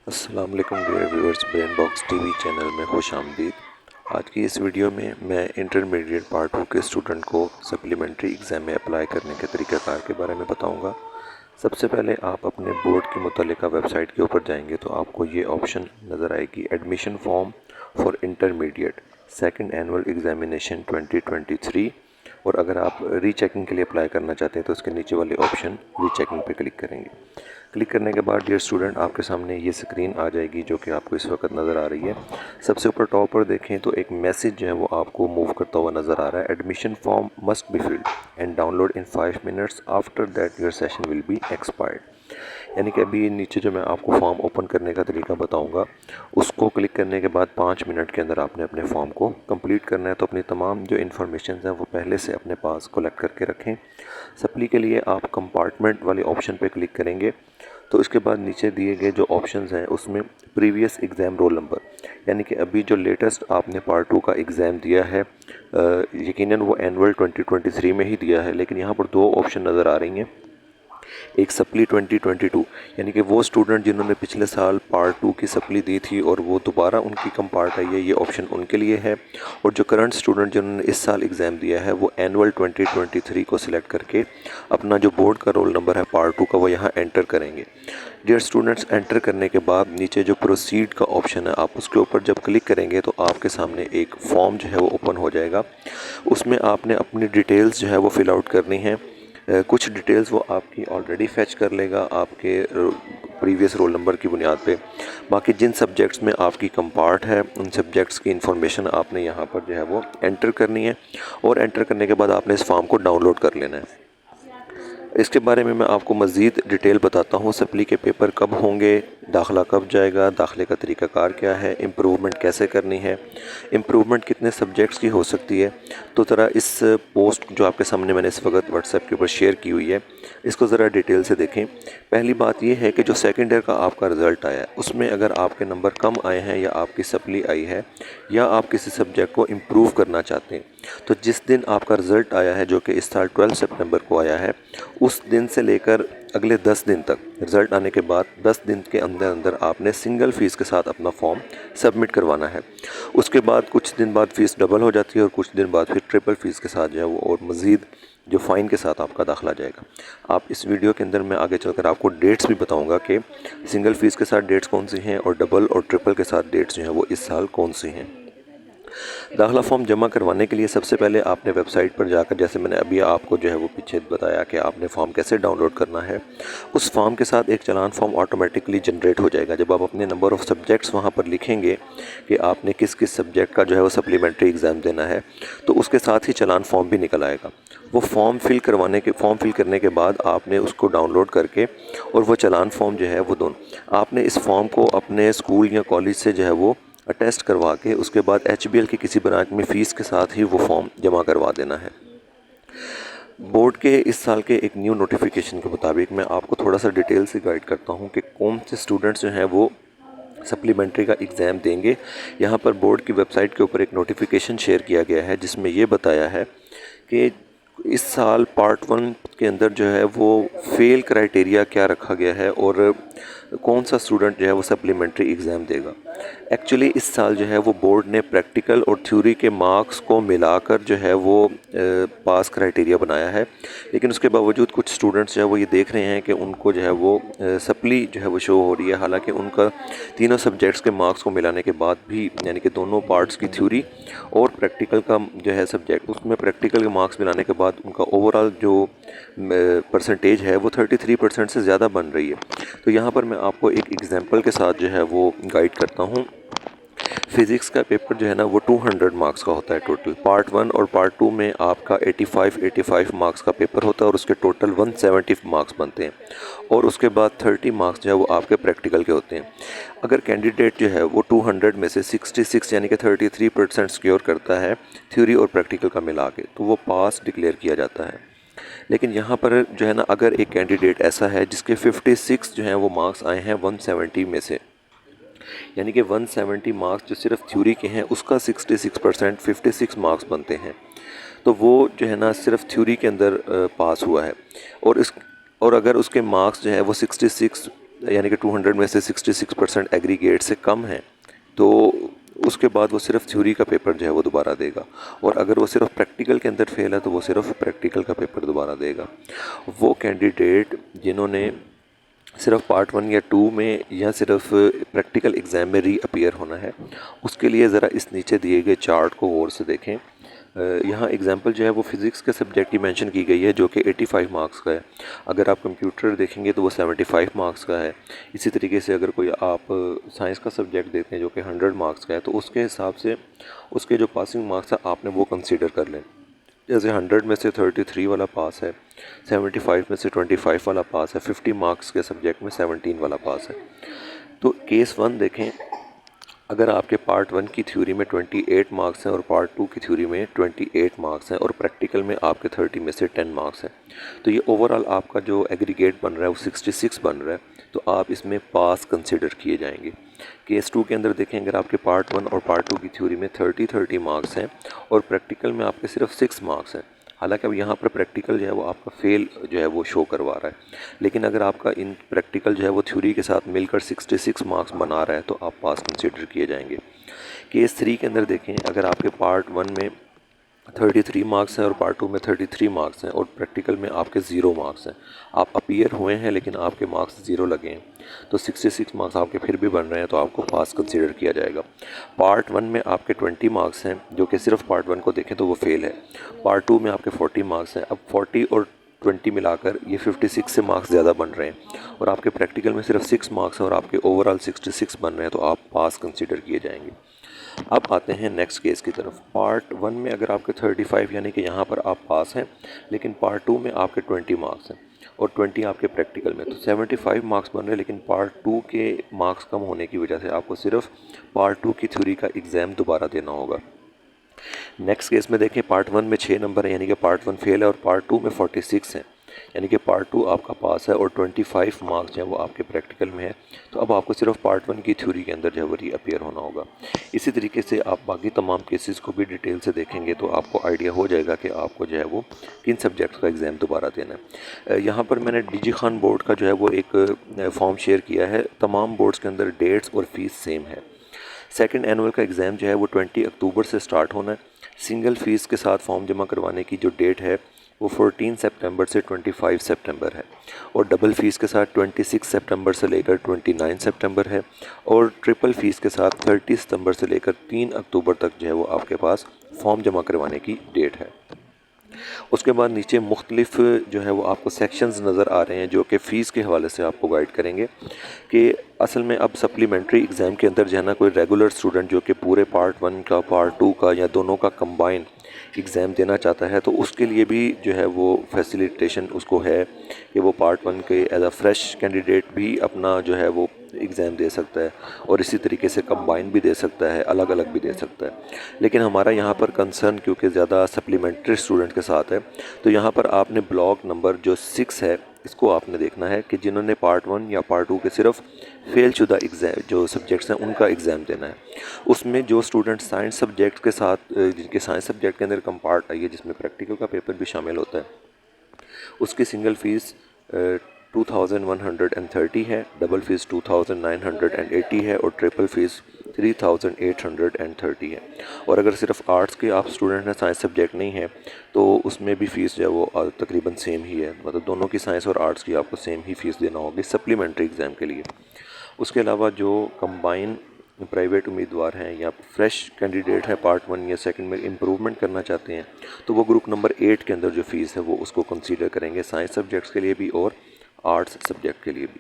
अस्सलाम वालेकुम dear viewers, Brain Box TV channel में खुश आमदीद। आज की इस वीडियो में मैं इंटरमीडिएट पार्ट 2 के स्टूडेंट को सप्लीमेंट्री एग्ज़ाम में अप्लाई करने के तरीक़ाकार के बारे में बताऊंगा। सबसे पहले आप अपने बोर्ड की मुतल्लिका वेबसाइट के ऊपर जाएंगे तो आपको ये ऑप्शन नज़र आएगी, admission form for intermediate second annual examination 2023। और अगर आप रीचेकिंग के लिए अप्लाई करना चाहते हैं तो उसके नीचे वाले ऑप्शन रीचेकिंग पे क्लिक करेंगे। क्लिक करने के बाद डियर स्टूडेंट आपके सामने ये स्क्रीन आ जाएगी जो कि आपको इस वक्त नज़र आ रही है। सबसे ऊपर टॉप पर देखें तो एक मैसेज जो है वो आपको मूव करता हुआ नज़र आ रहा है, admission form must be filled and download in 5 minutes after that your session will be expired. यानी कि अभी नीचे जो मैं आपको फॉर्म ओपन करने का तरीका बताऊंगा, उसको क्लिक करने के बाद 5 मिनट के अंदर आपने अपने फॉर्म को कंप्लीट करना है। तो अपनी तमाम जो इन्फॉर्मेशन हैं वो पहले से अपने पास कलेक्ट करके रखें। सप्ली के लिए आप कंपार्टमेंट वाले ऑप्शन पे क्लिक करेंगे तो इसके बाद नीचे दिए गए जो ऑप्शंस हैं उसमें प्रीवियस एग्ज़ाम रोल नंबर, यानी कि अभी जो लेटेस्ट आपने पार्ट 2 का एग्ज़ाम दिया है, यकीनन वो एनुअल 2023 में ही दिया है, लेकिन यहाँ पर दो ऑप्शन नज़र आ रही हैं। एक सप्ली 2022, यानी कि वो स्टूडेंट जिन्होंने पिछले साल पार्ट 2 की सप्ली दी थी और वो दोबारा उनकी कम पार्ट आई है, ये ऑप्शन उनके लिए है। और जो करंट स्टूडेंट जिन्होंने इस साल एग्ज़ाम दिया है वो एनुअल 2023 को सिलेक्ट करके अपना जो बोर्ड का रोल नंबर है पार्ट 2 का वो यहाँ एंटर करेंगे। डियर स्टूडेंट्स, एंटर करने के बाद नीचे जो प्रोसीड का ऑप्शन है आप उसके ऊपर जब क्लिक करेंगे तो आपके सामने एक फॉर्म जो है वो ओपन हो जाएगा। उसमें आपने अपनी डिटेल्स जो है वो फिल आउट करनी है। कुछ डिटेल्स वो आपकी ऑलरेडी फैच कर लेगा आपके प्रीवियस रोल नंबर की बुनियाद पे। बाकी जिन सब्जेक्ट्स में आपकी कम पार्ट है उन सब्जेक्ट्स की इन्फॉर्मेशन आपने यहाँ पर जो है वो एंटर करनी है। और एंटर करने के बाद आपने इस फॉर्म को डाउनलोड कर लेना है। इसके बारे में मैं आपको मज़ीद डिटेल बताता हूँ। सप्ली के पेपर कब होंगे, दाखिला कब जाएगा, दाखिले का तरीक़ाकार क्या है, इम्प्रूवमेंट कैसे करनी है, इम्प्रूवमेंट कितने सब्जेक्ट्स की हो सकती है। तो ज़रा इस पोस्ट जो आपके सामने मैंने इस वक्त व्हाट्सएप के ऊपर शेयर की हुई है इसको ज़रा डिटेल से देखें। पहली बात यह है कि जो सेकेंड ईयर का आपका रिज़ल्ट आया है उसमें अगर आपके नंबर कम आए हैं या आपकी सप्ली आई है या आप किसी सब्जेक्ट को इम्प्रूव करना चाहते हैं तो जिस दिन आपका रिज़ल्ट आया है जो कि इस साल 12 सितंबर को आया है, उस दिन से लेकर अगले 10 दिन तक, रिज़ल्ट आने के बाद 10 दिन के अंदर अंदर आपने सिंगल फ़ीस के साथ अपना फॉर्म सबमिट करवाना है। उसके बाद कुछ दिन बाद फ़ीस डबल हो जाती है और कुछ दिन बाद फिर ट्रिपल फ़ीस के साथ जो है वो और मज़ीद जो फ़ाइन के साथ आपका दाखिला जाएगा। आप इस वीडियो के अंदर मैं आगे चलकर आपको डेट्स भी बताऊंगा कि सिंगल फ़ीस के साथ डेट्स कौन सी हैं और डबल और ट्रिपल के साथ डेट्स जो हैं वो इस साल कौन सी हैं। दाखिला फॉर्म जमा करवाने के लिए सबसे पहले आपने वेबसाइट पर जाकर, जैसे मैंने अभी आपको जो है वो पीछे बताया कि आपने फॉर्म कैसे डाउनलोड करना है, उस फॉर्म के साथ एक चलान फॉर्म ऑटोमेटिकली जनरेट हो जाएगा। जब आप अपने नंबर ऑफ़ सब्जेक्ट्स वहाँ पर लिखेंगे कि आपने किस किस सब्जेक्ट का जो है वो सप्लीमेंट्री एग्ज़ाम देना है तो उसके साथ ही चलान फॉर्म भी निकल आएगा। वो फॉर्म फिल करने के बाद आपने उसको डाउनलोड करके और वो चलान फॉर्म जो है वो दोनों आपने इस फॉर्म को अपने स्कूल या कॉलेज से जो है वो अटेस्ट करवा के उसके बाद HBL की किसी ब्रांच में फ़ीस के साथ ही वो फॉर्म जमा करवा देना है। बोर्ड के इस साल के एक न्यू नोटिफिकेशन के मुताबिक मैं आपको थोड़ा सा डिटेल से गाइड करता हूँ कि कौन से स्टूडेंट्स जो हैं वो सप्लीमेंट्री का एग्ज़ाम देंगे। यहाँ पर बोर्ड की वेबसाइट के ऊपर एक नोटिफिकेशन शेयर किया गया है जिसमें ये बताया है कि इस साल पार्ट 1 के अंदर जो है वो फेल क्राइटेरिया क्या रखा गया है और कौन सा स्टूडेंट जो है वो सप्लीमेंट्री एग्ज़ाम देगा। एक्चुअली इस साल जो है वो बोर्ड ने प्रैक्टिकल और थ्योरी के मार्क्स को मिलाकर जो है वो पास क्राइटेरिया बनाया है, लेकिन उसके बावजूद कुछ स्टूडेंट्स जो है वो ये देख रहे हैं कि उनको जो है वो सप्ली जो है वो शो हो रही है, हालांकि उनका तीनों सब्जेक्ट्स के मार्क्स को मिलाने के बाद भी, यानी कि दोनों पार्ट्स की थ्योरी और प्रैक्टिकल का जो है सब्जेक्ट, उसमें प्रैक्टिकल के मार्क्स मिलाने के बाद उनका ओवरऑल जो परसेंटेज है वो 33% से ज़्यादा बन रही है। तो यहाँ पर मैं आपको एक एग्जांपल के साथ जो है वो गाइड करता हूँ। फ़िज़िक्स का पेपर जो है ना वो 200 मार्क्स का होता है टोटल। पार्ट 1 और पार्ट 2 में आपका 85 मार्क्स का पेपर होता है और उसके टोटल 170 मार्क्स बनते हैं और उसके बाद 30 मार्क्स जो है वो आपके प्रैक्टिकल के होते हैं। अगर कैंडिडेट जो है वो 200 में से 66 यानी कि 33% सिक्योर करता है थ्योरी और प्रैक्टिकल का मिला के, तो वो पास डिक्लेयर किया जाता है। लेकिन यहाँ पर जो है ना, अगर एक कैंडिडेट ऐसा है जिसके 56 जो हैं वो मार्क्स आए हैं 170 में से, यानी कि 170 मार्क्स जो सिर्फ थ्योरी के हैं उसका 66% 56 मार्क्स बनते हैं, तो वो जो है ना सिर्फ थ्योरी के अंदर पास हुआ है। और अगर उसके मार्क्स जो है वो 66 यानी कि 200 में से 66% एग्रीगेट से कम है, तो उसके बाद वो सिर्फ थ्योरी का पेपर जो है वो दोबारा देगा। और अगर वो सिर्फ प्रैक्टिकल के अंदर फेल है तो वो सिर्फ प्रैक्टिकल का पेपर दोबारा देगा। वो कैंडिडेट जिन्होंने सिर्फ पार्ट 1 या 2 में या सिर्फ प्रैक्टिकल एग्ज़ाम में रीअपीयर होना है, उसके लिए ज़रा इस नीचे दिए गए चार्ट को गौर से देखें। यहाँ एग्जांपल जो है वो फ़िज़िक्स के सब्जेक्ट की मेंशन की गई है जो कि 85 मार्क्स का है। अगर आप कंप्यूटर देखेंगे तो वो 75 मार्क्स का है। इसी तरीके से अगर कोई आप साइंस का सब्जेक्ट देखते हैं जो कि 100 मार्क्स का है, तो उसके हिसाब से उसके जो पासिंग मार्क्स है आपने वो कंसीडर कर लें। जैसे 100 में से 33 वाला पास है, 75 में से 25 वाला पास है, 50 मार्क्स के सब्जेक्ट में 17 वाला पास है। तो केस 1 देखें, अगर आपके पार्ट 1 की थ्योरी में 28 मार्क्स हैं और पार्ट 2 की थ्योरी में 28 मार्क्स हैं और प्रैक्टिकल में आपके 30 में से 10 मार्क्स हैं, तो ये ओवरऑल आपका जो एग्रीगेट बन रहा है वो 66 बन रहा है। तो आप इसमें पास कंसिडर किए जाएंगे। केस 2 के अंदर देखें, अगर आपके पार्ट 1 और पार्ट 2 की थ्योरी में 30 मार्क्स हैं और प्रैक्टिकल में आपके सिर्फ 6 मार्क्स हैं, हालांकि अब यहाँ पर प्रैक्टिकल जो है वो आपका फेल जो है वो शो करवा रहा है, लेकिन अगर आपका इन प्रैक्टिकल जो है वो थ्योरी के साथ मिलकर 66 मार्क्स बना रहा है तो आप पास कंसिडर किए जाएंगे। केस 3 के अंदर देखें, अगर आपके पार्ट 1 में 33 मार्क्स हैं और पार्ट 2 में 33 मार्क्स हैं और प्रैक्टिकल में आपके 0 मार्क्स हैं, आप अपीयर हुए हैं लेकिन आपके मार्क्स 0 लगे हैं, तो 66 मार्क्स आपके फिर भी बन रहे हैं तो आपको पास कंसीडर किया जाएगा। पार्ट 1 में आपके 20 मार्क्स हैं जो कि सिर्फ पार्ट 1 को देखें तो वो फेल है। पार्ट 2 में आपके 40 मार्क्स हैं, अब 40 और 20 मिलाकर ये 56 से मार्क्स ज़्यादा बन रहे हैं और आपके प्रैक्टिकल में सिर्फ 6 मार्क्स हैं और आपके ओवरऑल 66 बन रहे हैं, तो आप पास कंसीडर किए जाएंगे। अब आते हैं नेक्स्ट केस की तरफ। पार्ट 1 में अगर आपके 35 यानी कि यहाँ पर आप पास हैं, लेकिन पार्ट 2 में आपके 20 मार्क्स हैं और 20 आपके प्रैक्टिकल में, तो 75 मार्क्स बन रहे हैं, लेकिन पार्ट 2 के मार्क्स कम होने की वजह से आपको सिर्फ पार्ट 2 की थ्योरी का एग्ज़ाम दोबारा देना होगा। नेक्स्ट केस में देखें, पार्ट 1 में 6 नंबर है यानी कि पार्ट 1 फेल है और पार्ट 2 में 46 हैं यानी कि पार्ट 2 आपका पास है और 25 मार्क्स जो है वो आपके प्रैक्टिकल में है, तो अब आपको सिर्फ पार्ट 1 की थ्योरी के अंदर जो है वो रीअपीयर होना होगा। इसी तरीके से आप बाकी तमाम केसेस को भी डिटेल से देखेंगे तो आपको आइडिया हो जाएगा कि आपको जो है वो किन सब्जेक्ट्स का एग्ज़ाम दोबारा देना है। यहाँ पर मैंने डीजी खान बोर्ड का जो है वो एक फॉर्म शेयर किया है। तमाम बोर्ड्स के अंदर डेट्स और फीस सेम है। सेकंड एनुअल का एग्ज़ाम जो है वो 20 अक्टूबर से स्टार्ट होना है। सिंगल फ़ीस के साथ फॉर्म जमा करवाने की जो डेट है वो 14 सितंबर से 25 सितंबर है और डबल फ़ीस के साथ 26 सितंबर से लेकर 29 सितंबर है और ट्रिपल फ़ीस के साथ 30 सितंबर से लेकर 3 अक्टूबर तक जो है वो आपके पास फॉर्म जमा करवाने की डेट है। उसके बाद नीचे मुख्तलिफ जो है वो आपको सेक्शंस नज़र आ रहे हैं जो कि फ़ीस के हवाले से आपको गाइड करेंगे कि असल में अब सप्लीमेंट्री एग्ज़ाम के अंदर जो है ना, कोई रेगुलर स्टूडेंट जो कि पूरे पार्ट 1 का पार्ट 2 का या दोनों का कंबाइन एग्ज़ाम देना चाहता है तो उसके लिए भी जो है वो फैसिलिटेशन उसको है कि वो पार्ट 1 के एज अ फ्रेश कैंडिडेट भी अपना जो है वो एग्ज़ाम दे सकता है और इसी तरीके से कंबाइन भी दे सकता है, अलग अलग भी दे सकता है। लेकिन हमारा यहाँ पर कंसर्न क्योंकि ज़्यादा सप्लीमेंट्री स्टूडेंट के साथ है, तो यहाँ पर आपने ब्लॉक नंबर जो 6 है इसको आपने देखना है कि जिन्होंने पार्ट 1 या पार्ट 2 के सिर्फ फेल शुदा एग्ज़ाम जो सब्जेक्ट्स हैं उनका एग्ज़ाम देना है। उसमें जो स्टूडेंट साइंस सब्जेक्ट के साथ जिनके साइंस सब्जेक्ट के अंदर कम पार्ट आई है जिसमें प्रैक्टिकल का पेपर भी शामिल होता है, उसकी सिंगल फ़ीस 2130 है, डबल फ़ीस 2980 है और ट्रिपल फ़ीस 3830 है। और अगर सिर्फ आर्ट्स के आप स्टूडेंट हैं, साइंस सब्जेक्ट नहीं है, तो उसमें भी फ़ीस जो है वो तकरीबन सेम ही है। मतलब दोनों की साइंस और आर्ट्स की आपको सेम ही फ़ीस देना होगी सप्लीमेंट्री एग्ज़ाम के लिए। उसके अलावा जो कंबाइन प्राइवेट उम्मीदवार हैं या फ्रेश कैंडिडेट है पार्ट 1 या सेकंड में इम्प्रूवमेंट करना चाहते हैं, तो वो ग्रुप नंबर 8 के अंदर जो फ़ीस है वो उसको कंसीडर करेंगे, साइंस सब्जेक्ट्स के लिए भी और आर्ट्स सब्जेक्ट के लिए भी।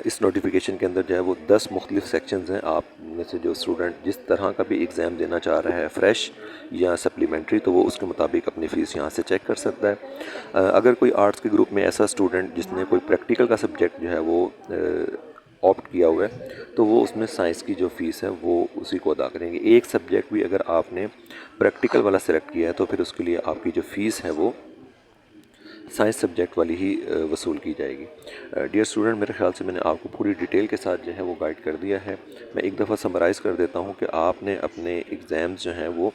इस नोटिफिकेशन के अंदर जो है वो 10 मुख्तलिफ सेक्शंस हैं। आप में से जो स्टूडेंट जिस तरह का भी एग्ज़ाम देना चाह रहा है, फ्रेश या सप्लीमेंट्री, तो वो उसके मुताबिक अपनी फ़ीस यहाँ से चेक कर सकता है। अगर कोई आर्ट्स के ग्रुप में ऐसा स्टूडेंट जिसने कोई प्रैक्टिकल का सब्जेक्ट जो है वो ऑप्ट किया हुआ है, तो वो उसमें साइंस की जो फ़ीस है वो उसी को अदा करेंगे। एक सब्जेक्ट भी अगर आपने प्रैक्टिकल वाला सेलेक्ट किया है तो फिर उसके लिए आपकी जो फ़ीस है वो साइंस सब्जेक्ट वाली ही वसूल की जाएगी। डियर स्टूडेंट, मेरे ख्याल से मैंने आपको पूरी डिटेल के साथ जो है वो गाइड कर दिया है। मैं एक दफ़ा समराइज़ कर देता हूँ कि आपने अपने एग्ज़ाम्स जो हैं वो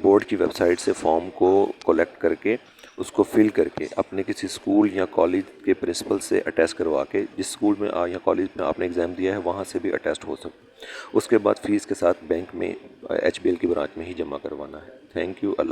बोर्ड की वेबसाइट से फॉर्म को कलेक्ट करके उसको फिल करके अपने किसी स्कूल या कॉलेज के प्रिंसिपल से अटेस्ट करवा के, जिस स्कूल में या कॉलेज में आपने एग्ज़ाम दिया है वहाँ से भी अटेस्ट हो सकते। उसके बाद फ़ीस के साथ बैंक में HBL की ब्रांच में ही जमा करवाना है। Thank you. अल्लाह।